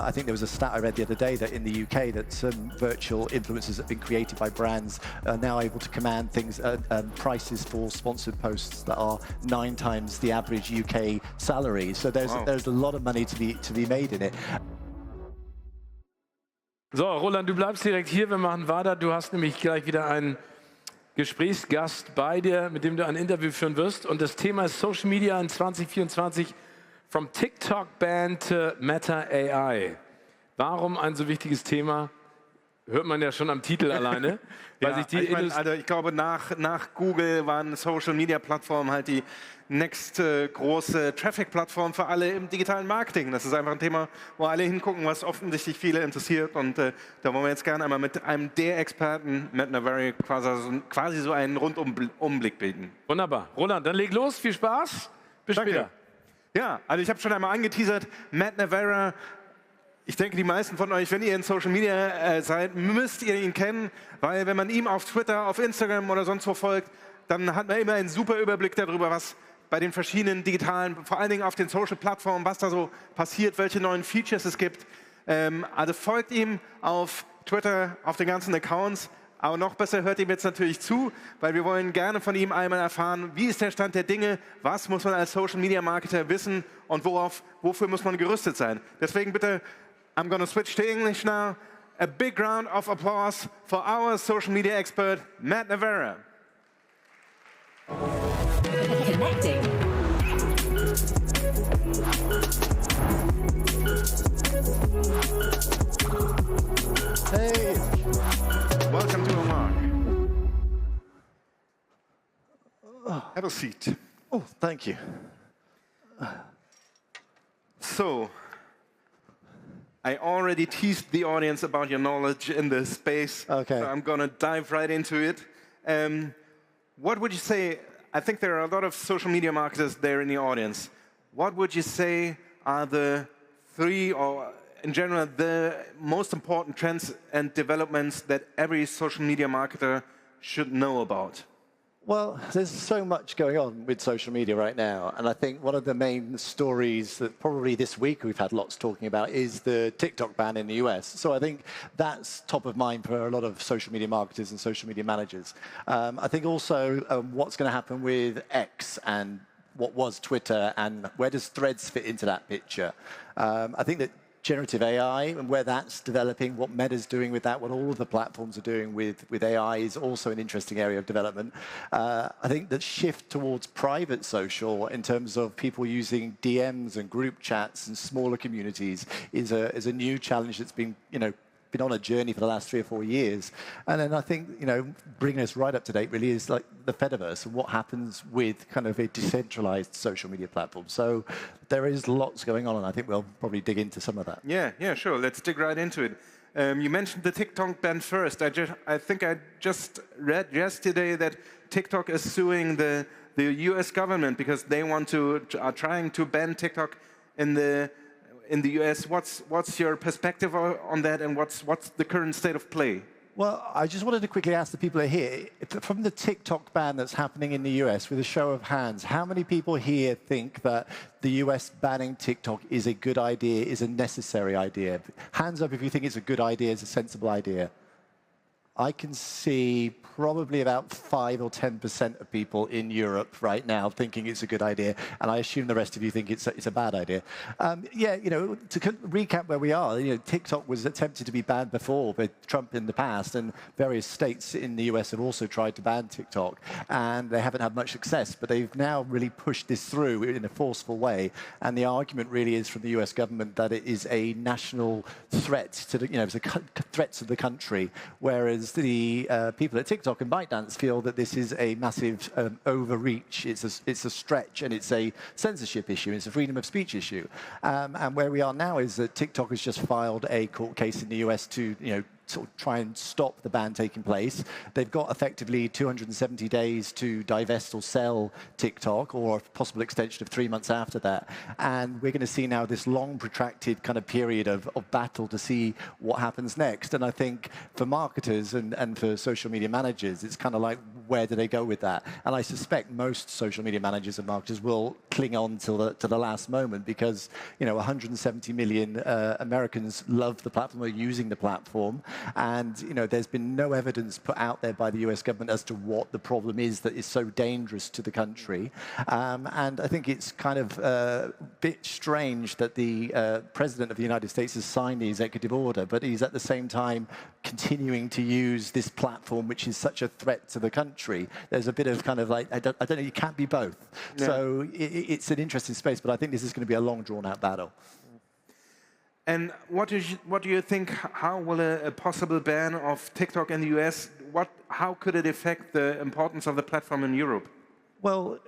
I think there was a stat I read the other day that in the UK that some virtual influencers that have been created by brands are now able to command things, prices for sponsored posts that are 9 times the average UK salary. So there's a lot of money to be made in it. So, Roland, du bleibst direkt hier. Wir machen weiter. Du hast nämlich gleich wieder einen Gesprächsgast bei dir, mit dem du ein Interview führen wirst. Und das Thema ist Social Media in 2024, from TikTok Ban to Meta AI. Warum ein so wichtiges Thema? Hört man ja schon am Titel alleine. Weil sich die ich glaube, nach Google waren Social-Media-Plattformen halt die nächste große Traffic-Plattform für alle im digitalen Marketing. Das ist einfach ein Thema, wo alle hingucken, was offensichtlich viele interessiert. Und da wollen wir jetzt gerne einmal mit einem der Experten, Matt Navarras, quasi so einen Rundumblick bilden. Wunderbar. Roland, dann leg los. Viel Spaß. Bis später. Ja, also ich habe schon einmal angeteasert, Matt Navarras. Ich denke, die meisten von euch, wenn ihr in Social Media seid, müsst ihr ihn kennen, weil wenn man ihm auf Twitter, auf Instagram oder sonst wo folgt, dann hat man immer einen super Überblick darüber, was bei den verschiedenen digitalen, vor allen Dingen auf den Social-Plattformen, was da so passiert, welche neuen Features es gibt. Also folgt ihm auf Twitter, auf den ganzen Accounts. Aber noch besser hört ihm jetzt natürlich zu, weil wir wollen gerne von ihm einmal erfahren, wie ist der Stand der Dinge, was muss man als Social-Media-Marketer wissen und wofür muss man gerüstet sein. Deswegen bitte, I'm going to switch to English now. A big round of applause for our social media expert, Matt Navarras. Connecting. Hey! Welcome to OMR. Have a seat. Oh, thank you. So, I already teased the audience about your knowledge in this space. Okay. So I'm going to dive right into it. What would you say? I think there are a lot of social media marketers there in the audience. What would you say are the 3, or in general, the most important trends and developments that every social media marketer should know about? Well, there's so much going on with social media right now, and I think one of the main stories that probably this week we've had lots talking about is the TikTok ban in the US. So I think that's top of mind for a lot of social media marketers and social media managers. I think also what's going to happen with X and what was Twitter, and where does Threads fit into that picture? I think that generative AI and where that's developing, what Meta's doing with that, what all of the platforms are doing with AI is also an interesting area of development. I think the shift towards private social in terms of people using DMs and group chats and smaller communities is a new challenge that's been on a journey for the last 3 or 4 years. And then I think, bringing us right up to date really is like the Fediverse and what happens with kind of a decentralized social media platform. So there is lots going on, and I think we'll probably dig into some of that. Yeah, sure. Let's dig right into it. You mentioned the TikTok ban first. I think I just read yesterday that TikTok is suing the US government because they are trying to ban TikTok in the US. What's your perspective on that, and what's the current state of play? Well, I just wanted to quickly ask the people here, from the TikTok ban that's happening in the US, with a show of hands, how many people here think that the US banning TikTok is a good idea, is a necessary idea? Hands up if you think it's a good idea, it's a sensible idea. I can see probably about 5 or 10% of people in Europe right now thinking it's a good idea, and I assume the rest of you think it's a bad idea. To recap where we are, TikTok was attempted to be banned before by Trump in the past, and various states in the US have also tried to ban TikTok, and they haven't had much success, but they've now really pushed this through in a forceful way, and the argument really is from the US government that it is a national threat to it's a threat to the country, whereas the people at TikTok and ByteDance feel that this is a massive overreach, it's a stretch, and it's a censorship issue, it's a freedom of speech issue. And where we are now is that TikTok has just filed a court case in the US to sort of try and stop the ban taking place. They've got effectively 270 days to divest or sell TikTok, or a possible extension of 3 months after that. And we're going to see now this long, protracted kind of period of battle to see what happens next. And I think for marketers and for social media managers, it's kind of like, where do they go with that? And I suspect most social media managers and marketers will cling on to the last moment, because 170 million Americans love the platform, are using the platform, and there's been no evidence put out there by the US government as to what the problem is that is so dangerous to the country. And I think it's kind of a bit strange that the President of the United States has signed the executive order, but he's at the same time continuing to use this platform, which is such a threat to the country. There's a bit of kind of like, I don't know, you can't be both. Yeah. So it's an interesting space, but I think this is going to be a long, drawn-out battle. And what do you think? How will a possible ban of TikTok in the US? How could it affect the importance of the platform in Europe? Well,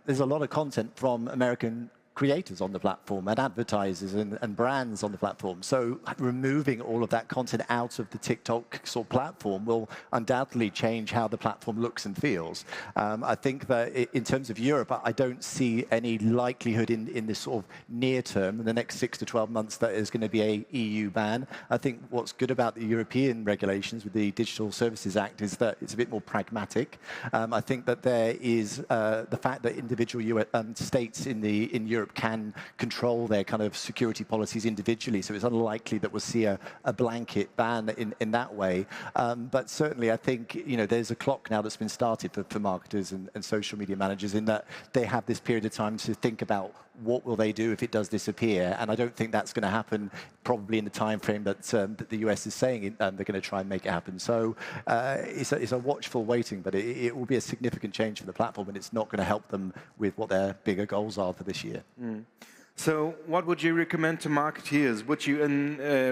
there's a lot of content from American creators on the platform and advertisers and brands on the platform. So removing all of that content out of the TikTok sort of platform will undoubtedly change how the platform looks and feels. I think that in terms of Europe, I don't see any likelihood in this sort of near term, in the next 6 to 12 months, that there's going to be a EU ban. I think what's good about the European regulations with the Digital Services Act is that it's a bit more pragmatic. I think that there is the fact that individual states in Europe can control their kind of security policies individually, so it's unlikely that we'll see a blanket ban in that way. But certainly, I think there's a clock now that's been started for marketers and social media managers, in that they have this period of time to think about what will they do if it does disappear. And I don't think that's going to happen probably in the time frame that the US is saying they're going to try and make it happen. So it's a watchful waiting, but it will be a significant change for the platform, and it's not going to help them with what their bigger goals are for this year. Mm. So what would you recommend to marketeers? Would you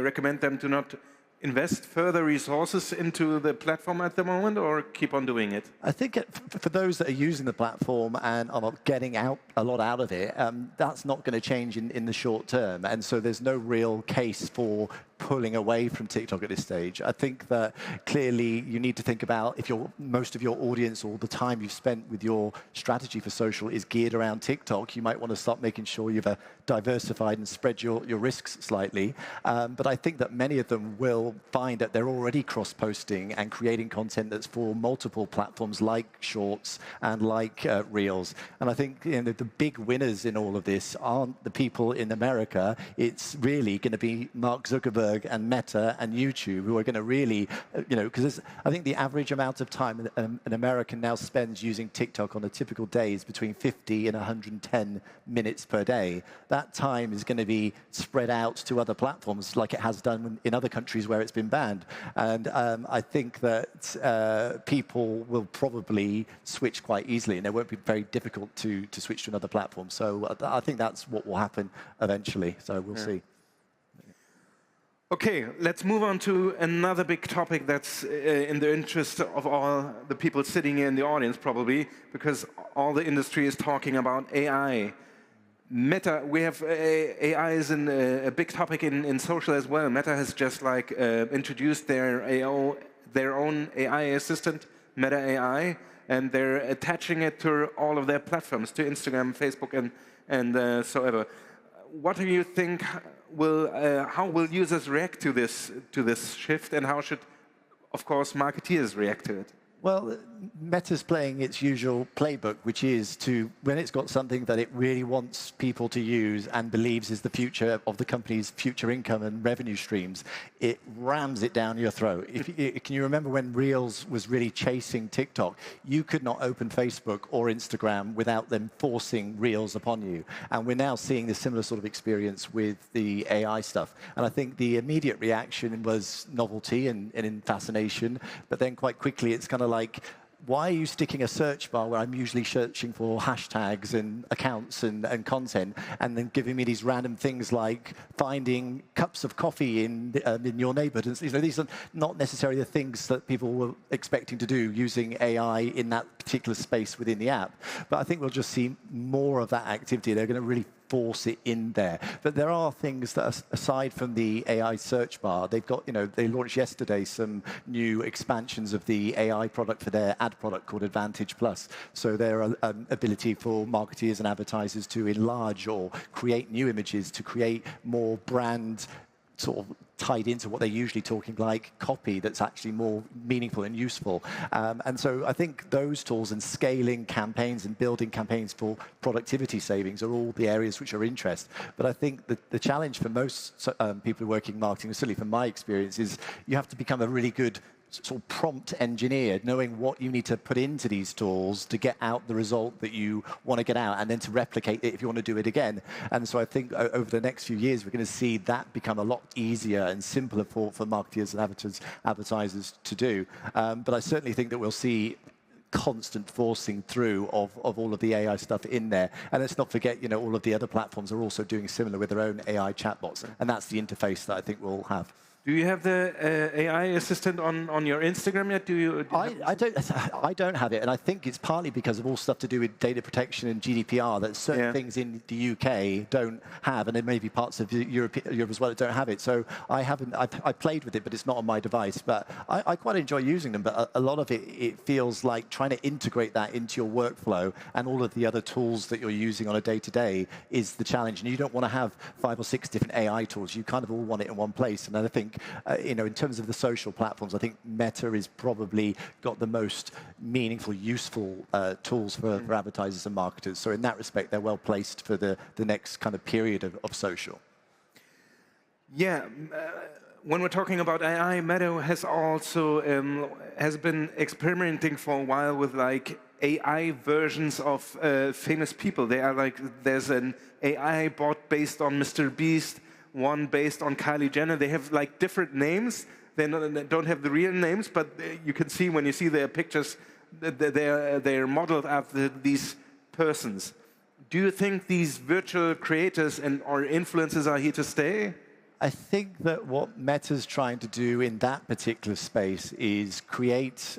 recommend them to not invest further resources into the platform at the moment, or keep on doing it? I think for those that are using the platform and are getting a lot out of it, that's not going to change in the short term. And so there's no real case for pulling away from TikTok at this stage. I think that clearly you need to think about, if most of your audience or the time you've spent with your strategy for social is geared around TikTok, you might want to start making sure you've diversified and spread your risks slightly. But I think that many of them will find that they're already cross-posting and creating content that's for multiple platforms like Shorts and like Reels. And I think the big winners in all of this aren't the people in America. It's really going to be Mark Zuckerberg and Meta and YouTube, who are going to really, because I think the average amount of time an American now spends using TikTok on a typical day is between 50 and 110 minutes per day. That time is going to be spread out to other platforms, like it has done in other countries where it's been banned. And I think that people will probably switch quite easily, and it won't be very difficult to switch to another platform. So I think that's what will happen eventually. So we'll see. Okay, let's move on to another big topic that's in the interest of all the people sitting here in the audience, probably, because all the industry is talking about AI. Meta, we have AI is a big topic in social as well. Meta has just introduced their own AI assistant, Meta AI, and they're attaching it to all of their platforms, to Instagram, Facebook, and so ever. What do you think? How will users react to this shift, and how should, of course, marketeers react to it? Well, Meta's playing its usual playbook, which is to, when it's got something that it really wants people to use and believes is the future of the company's future income and revenue streams, it rams it down your throat. Can you remember when Reels was really chasing TikTok? You could not open Facebook or Instagram without them forcing Reels upon you. And we're now seeing the similar sort of experience with the AI stuff. And I think the immediate reaction was novelty and fascination, but then quite quickly it's kind of like, why are you sticking a search bar where I'm usually searching for hashtags and accounts and content, and then giving me these random things like finding cups of coffee in your neighborhood? And these are not necessarily the things that people were expecting to do using AI in that particular space within the app. But I think we'll just see more of that activity. They're going to really force it in there. But there are things that, aside from the AI search bar, they've got, they launched yesterday some new expansions of the AI product for their ad product called Advantage Plus. So their ability for marketeers and advertisers to enlarge or create new images, to create more brand sort of tied into what they're usually talking, like copy that's actually more meaningful and useful. And so I think those tools and scaling campaigns and building campaigns for productivity savings are all the areas which are interest. But I think the challenge for most people working in marketing, certainly from my experience, is you have to become a really good sort of prompt engineer, knowing what you need to put into these tools to get out the result that you want to get out, and then to replicate it if you want to do it again. And so I think over the next few years, we're going to see that become a lot easier and simpler for marketers and advertisers to do. But I certainly think that we'll see constant forcing through of all of the AI stuff in there. And let's not forget, all of the other platforms are also doing similar with their own AI chatbots. And that's the interface that I think we'll have. Do you have the AI assistant on your Instagram yet? I don't have it, and I think it's partly because of all stuff to do with data protection and GDPR that certain things in the UK don't have, and there may be parts of Europe as well that don't have it. So I played with it, but it's not on my device. But I quite enjoy using them. But a lot of it feels like trying to integrate that into your workflow and all of the other tools that you're using on a day-to-day is the challenge. And you don't want to have 5 or 6 different AI tools. You kind of all want it in one place. And I think in terms of the social platforms, I think Meta has probably got the most meaningful, useful tools for advertisers and marketers. So in that respect, they're well placed for the next kind of period of social. Yeah. When we're talking about AI, Meta has also has been experimenting for a while with like AI versions of famous people. They are like, there's an AI bot based on Mr. Beast, one based on Kylie Jenner. They have like different names. They don't have the real names, but you can see when you see their pictures, they're modeled after these persons. Do you think these virtual creators or influencers are here to stay? I think that what Meta's trying to do in that particular space is create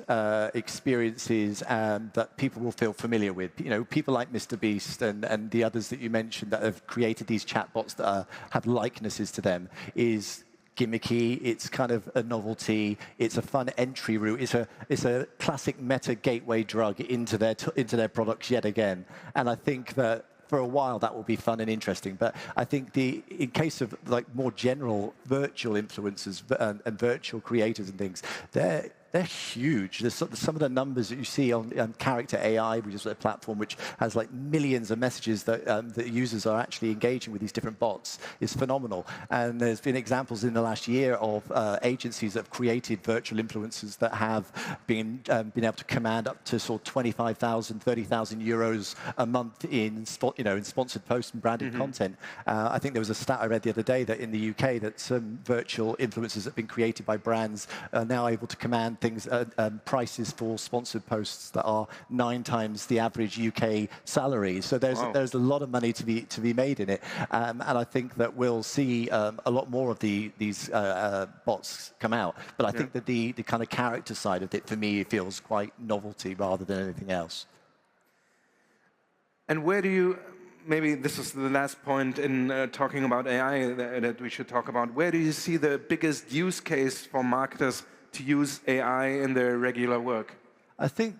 experiences that people will feel familiar with. People like Mr. Beast and the others that you mentioned that have created these chatbots that have likenesses to them is gimmicky, it's kind of a novelty, it's a fun entry route, it's a classic Meta gateway drug into their products yet again. And I think that for a while that will be fun and interesting, but I think in case of like more general virtual influencers and virtual creators and things, they're huge. There's some of the numbers that you see on Character AI, which is a platform which has like millions of messages that users are actually engaging with these different bots, is phenomenal. And there's been examples in the last year of agencies that have created virtual influencers that have been able to command up to sort of 25,000, 30,000 euros a month in sponsored posts and branded content. I think there was a stat I read the other day that in the UK that some virtual influencers that have been created by brands are now able to command prices for sponsored posts that are 9 times the average UK salary. So there's a lot of money to be made in it, and I think that we'll see a lot more of these bots come out. But I think that the kind of character side of it for me feels quite novelty rather than anything else. And where do you? Maybe this is the last point in talking about AI that we should talk about. Where do you see the biggest use case for marketers to use AI in their regular work? I think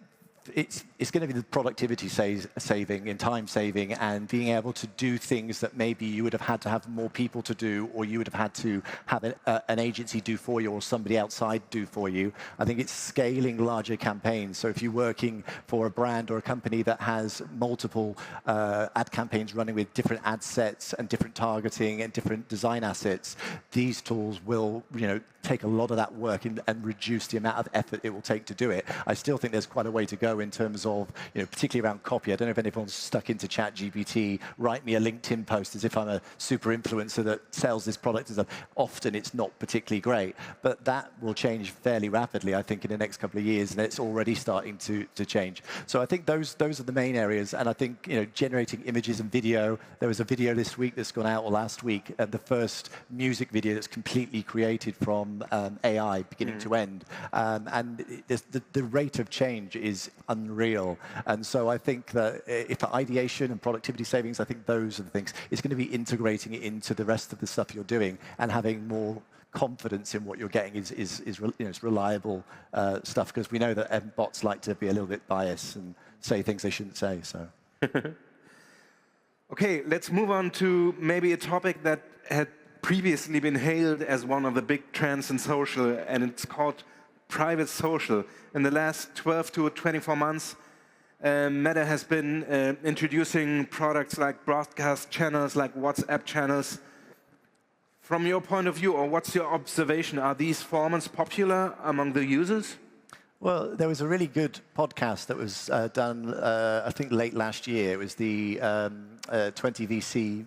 it's going to be the productivity saving and time saving and being able to do things that maybe you would have had to have more people to do, or you would have had to have an agency do for you or somebody outside do for you. I think it's scaling larger campaigns. So if you're working for a brand or a company that has multiple ad campaigns running with different ad sets and different targeting and different design assets, these tools will take a lot of that work and reduce the amount of effort it will take to do it. I still think there's quite a way to go in terms of, particularly around copy. I don't know if anyone's stuck into ChatGPT, write me a LinkedIn post as if I'm a super influencer that sells this product. Often it's not particularly great, but that will change fairly rapidly, I think, in the next couple of years, and it's already starting to change. So I think those are the main areas, and I think, generating images and video. There was a video this week that's gone out, or last week, the first music video that's completely created from from AI beginning to end. And the rate of change is unreal. And so I think that if for ideation and productivity savings, I think those are the things. It's going to be integrating it into the rest of the stuff you're doing and having more confidence in what you're getting is it's reliable stuff, because we know that bots like to be a little bit biased and say things they shouldn't say. So. Okay, let's move on to maybe a topic that had previously been hailed as one of the big trends in social, and it's called private social. In the last 12 to 24 months, Meta has been introducing products like broadcast channels, like WhatsApp channels. From your point of view, or what's your observation, are these formats popular among the users? Well, there was a really good podcast that was done, I think, late last year. It was the 20VC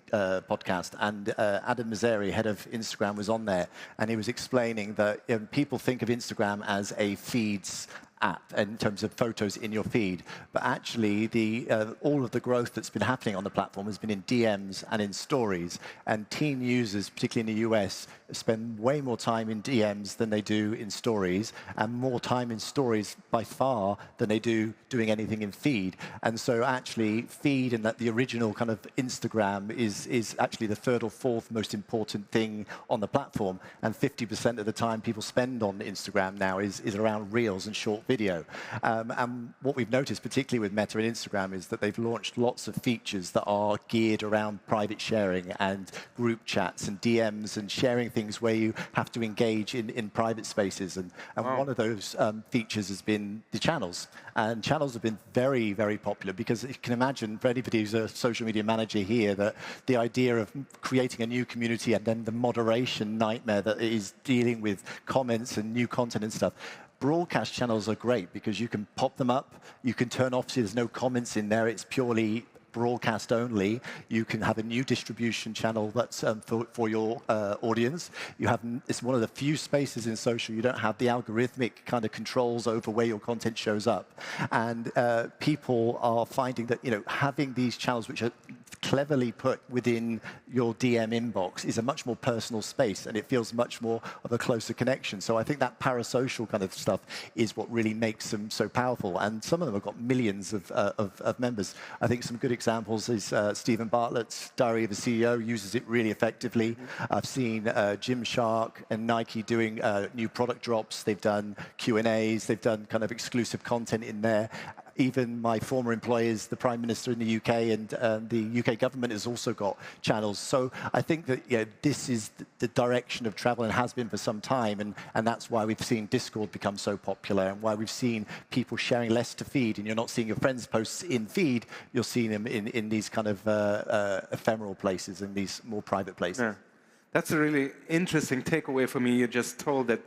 podcast, and Adam Mosseri, head of Instagram, was on there, and he was explaining that people think of Instagram as a feeds app in terms of photos in your feed, but actually all of the growth that's been happening on the platform has been in DMs and in stories, and teen users, particularly in the US, spend way more time in DMs than they do in stories, and more time in stories by far than they do doing anything in feed. And so actually feed and that the original kind of Instagram is actually the third or fourth most important thing on the platform, and 50% of the time people spend on Instagram now is around reels and short video. And what we've noticed, particularly with Meta and Instagram, is that they've launched lots of features that are geared around private sharing and group chats and DMs and sharing things where you have to engage in private spaces. And wow. One of those features has been the channels. And channels have been very, very popular, because you can imagine, for anybody who's a social media manager here, that the idea of creating a new community and then the moderation nightmare that is dealing with comments and new content and stuff. Broadcast channels are great because you can pop them up, you can turn off, so there's no comments in there, it's purely broadcast only. You can have a new distribution channel that's for your audience. It's one of the few spaces in social you don't have the algorithmic kind of controls over where your content shows up. And people are finding that having these channels which are cleverly put within your DM inbox is a much more personal space, and it feels much more of a closer connection. So I think that parasocial kind of stuff is what really makes them so powerful. And some of them have got millions of members. I think some good examples is Stephen Bartlett's Diary of a CEO uses it really effectively. I've seen Gymshark and Nike doing new product drops. They've done Q&As. They've done kind of exclusive content in there. Even my former employers, the Prime Minister in the UK and the UK government has also got channels. So I think that this is the direction of travel and has been for some time. And that's why we've seen Discord become so popular, and why we've seen people sharing less to feed. And you're not seeing your friends' posts in feed, you're seeing them in these kind of ephemeral places, in these more private places. Yeah. That's a really interesting takeaway for me. You just told that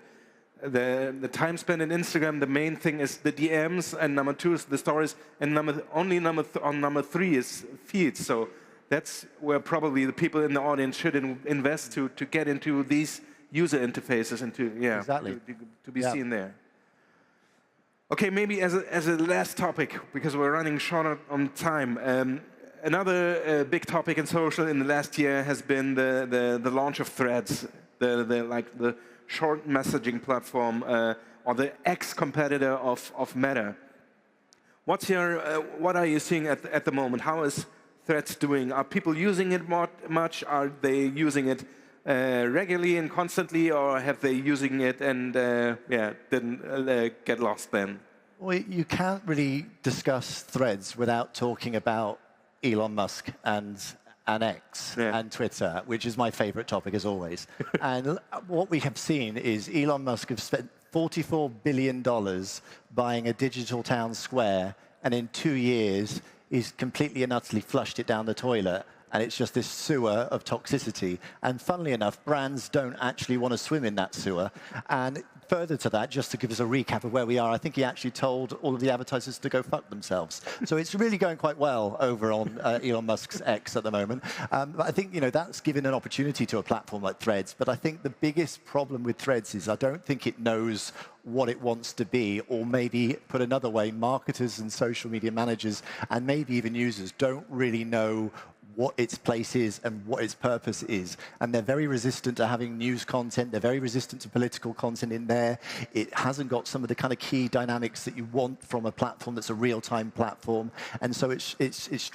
the time spent in Instagram, the main thing is the DMs, and number two is the stories, and number three is feeds. So that's where probably the people in the audience should invest to get into these user interfaces and to be seen there. Okay, maybe as a last topic, because we're running short on time. Another big topic in social in the last year has been the launch of Threads, the short messaging platform, or the ex-competitor of Meta. What are you seeing at the moment? How is Threads doing? Are people using it much? Are they using it regularly and constantly, or have they using it and didn't get lost then? Well, you can't really discuss Threads without talking about Elon Musk and X and Twitter, which is my favorite topic as always. And what we have seen is Elon Musk has spent $44 billion buying a digital town square, and in 2 years, he's completely and utterly flushed it down the toilet. And it's just this sewer of toxicity. And funnily enough, brands don't actually want to swim in that sewer. And further to that, just to give us a recap of where we are, I think he actually told all of the advertisers to go fuck themselves. So it's really going quite well over on Elon Musk's X at the moment. But I think that's given an opportunity to a platform like Threads. But I think the biggest problem with Threads is I don't think it knows what it wants to be, or maybe put another way, marketers and social media managers and maybe even users don't really know what its place is and what its purpose is. And they're very resistant to having news content. They're very resistant to political content in there. It hasn't got some of the kind of key dynamics that you want from a platform that's a real-time platform. And so it's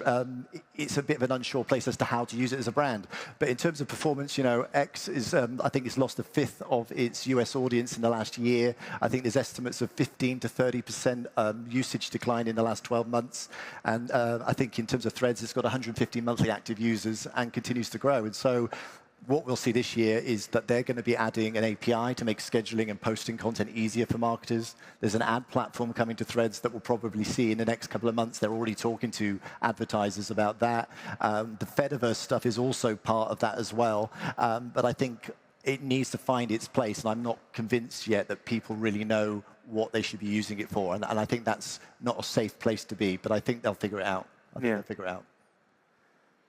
a bit of an unsure place as to how to use it as a brand. But in terms of performance, you know, X is, I think it's lost a fifth of its US audience in the last year. I think there's estimates of 15 to 30% usage decline in the last 12 months. And I think in terms of Threads, it's got 150 monthly active users and continues to grow. And so what we'll see this year is that they're going to be adding an API to make scheduling and posting content easier for marketers. There's an ad platform coming to Threads that we'll probably see in the next couple of months. They're already talking to advertisers about that. The Fediverse stuff is also part of that as well. But I think it needs to find its place, and I'm not convinced yet that people really know what they should be using it for. And I think that's not a safe place to be, but I think they'll figure it out. I think they'll figure it out.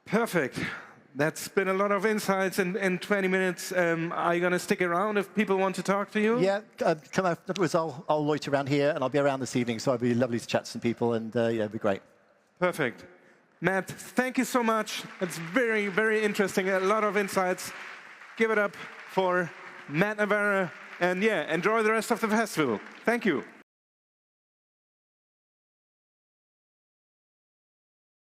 Perfect. That's been a lot of insights in 20 minutes. Are you going to stick around if people want to talk to you? Yeah, come afterwards. I'll loiter around here, and I'll be around this evening, so it'd be lovely to chat to some people, and yeah, it'd be great. Perfect. Matt, thank you so much. It's very, very interesting. A lot of insights. Give it up for Matt Navarras. And yeah, enjoy the rest of the festival. Thank you.